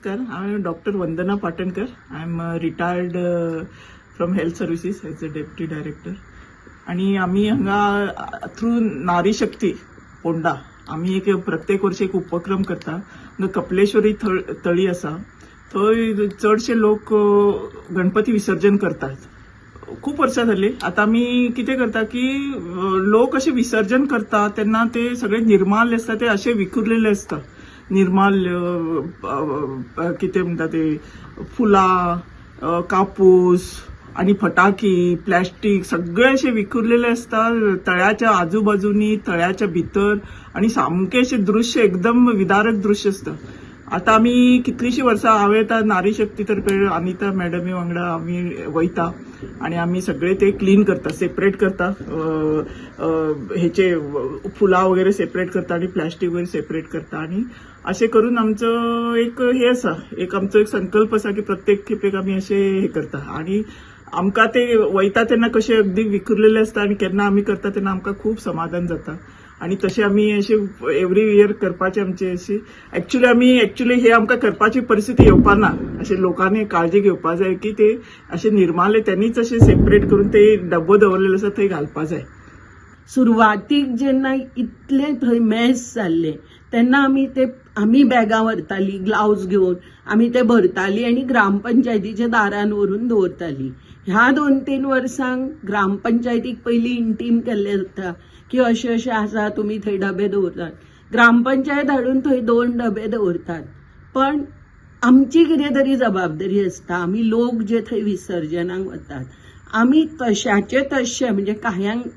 नमस्कार. I am doctor Vandana Patankar. I am retired from health services as a deputy director. आणि आम्ही हांगा through नारी शक्ती पोंडा आम्ही एक प्रत्येक वर्षी एक उपक्रम करता. हांगा कपलेश्वरी तळी आसा थंय चडशे लोक गणपती विसर्जन करतात. खूप वर्षां जाली. आता आम्ही कितें करता की लोक असे विसर्जन करता तेन्ना ते सगळे निर्माल्य असता ते असे विखुरलेले असता. निर्माल्य कितें म्हणटा ते फुलां, कापूस आणि फटाकी, प्लॅस्टिक सगळे असे विखुरलेले असतात तळ्याच्या आजूबाजूनी, तळ्याच्या भितर. आणि सामके असे दृश्य एकदम विदारक दृश्य असतं. आता आम्ही कितलीशी वर्सां हांवें आतां नारी शक्ती तर्फे अनिता मॅडमी वांगडा आम्ही वयता आणि आम्ही सगळे ते क्लीन करता, सेपरेट करता. हेचे फुलां वगैरे सेपरेट करता आणि प्लॅस्टिक वगैरे सेपरेट करता. आणि असे करून आमचं एक हे आसा, एक आमचो एक संकल्प आसा की प्रत्येक खेपेक आम्ही असे हे करता. आणि आमकां ते वयता तेन्ना कशे अगदी विखुरलेले असता आणि केन्ना आम्ही करता तेन्ना आमकां खूप समाधान जाता. आणि तसे आम्ही असे एव्हरी इयर करपाचे आमचे अशी ऍक्च्युली हे आमकां करपाची परिस्थिती येवपा ना. असे लोकांनी काळजी घेवपा जाय की ते असे निर्माल्य त्यांनीच असे सेपरेट करून ते डब्बो दवरलेले आसा थंय घालपा जाय. सुरवातीक जेन्ना इतले थंय मॅस जाल्ले तेन्ना आमी बॅगां व्हरतालीं, ग्लावज घेवन आमी ते भरतालीं आणि ग्रामपंचायतीच्या दारान व्हरून दवरतालीं. ह्या 2-3 वर्सांक ग्रामपंचायतीक पयलीं इंटीम केल्लें जाता की अशें अशें आसा तुमी थंय डबे दवरतात. ग्रामपंचायत हाडून थंय 2 डबे दवरतात. पण आमची कितें तरी जबाबदारी आसता. आमी लोक जे थंय विसर्जनाक वतात आमी तशाचे तशे म्हणजे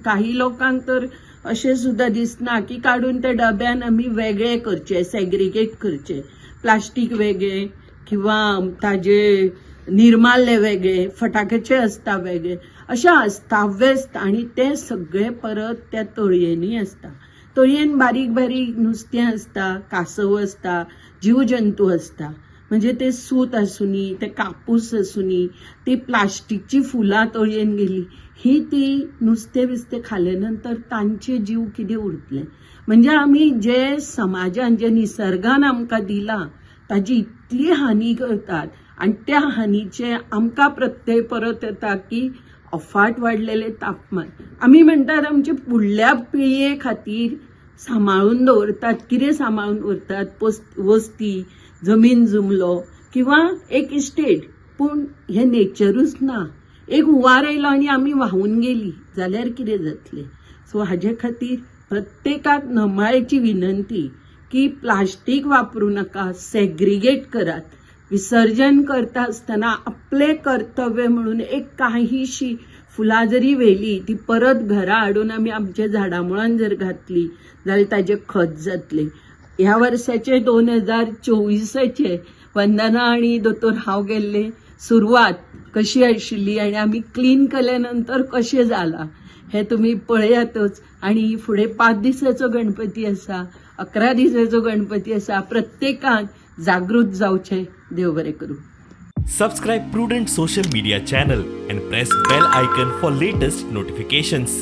काही लोकांक तर अशें सुद्दां दिसना की काडून ते डब्यान आमी वेगळे करचे, सेग्रिगेट करचे. प्लास्टीक वेगळे किंवा ताजे निर्माल्य वेगळे, फटाक्याचे असता वेगळे, अशें अस्ताव्यस्त. आणि ते सगळे परत त्या तळयेंनी असता. तळयेन बारीक बारीक नुस्तें असता, कासव असता, जीवजंतू असता. म्हणजे ते सूत आसुनी, ते कापूस आसुनी, ती प्लास्टिकची फुलां तळयेन गेली, ही ती नुस्तें बिस्तें खाले नंतर तांचे जीव कितें उरतले. म्हणजे आमी जे समाजान जे निसर्गान आमकां दिलां ताची इतली हानी करतात. आणि त्या हानीचे आमकां प्रत्यय परत येता की अफाट वाडलेले तापमान. आमी म्हणटात आमचे फुडल्या पिळये खातीर सांबाळून दवरतात. कितें सांबाळून दवरतात? वस्ती, जमीन जुमलो किंवा एक इस्टेट. पूण हे नेचरूच ना. एक हुंवार येयलो आनी आमी व्हांवून गेली जाल्यार कितें जातलें? सो हाजे खातीर प्रत्येकाक नम्राची विनंती की प्लास्टीक वापरू नका, सेग्रिगेट करात. विसर्जन करता आसतना आपले कर्तव्य म्हणून एक काहीशी फुलां जरी व्हेली ती परत घरा हाडून आमी आमच्या झाडां मुळान जर घातली जाल्यार ताजें खत जातलें. ह्या वर्साचे 2024चे वंदना आणि दोतोर हांव गेल्ले सुरवात कशी आशिल्ली आणि आमी क्लीन केले नंतर कशें जाला हे तुमी पळयातच. आणि फुडें 5 दिसाचो गणपती आसा, 11 दिसाचो गणपती आसा. प्रत्येकान जागृत जावचें. देव बरें करूं. Subscribe Prudent social media channel and press bell icon for latest notifications.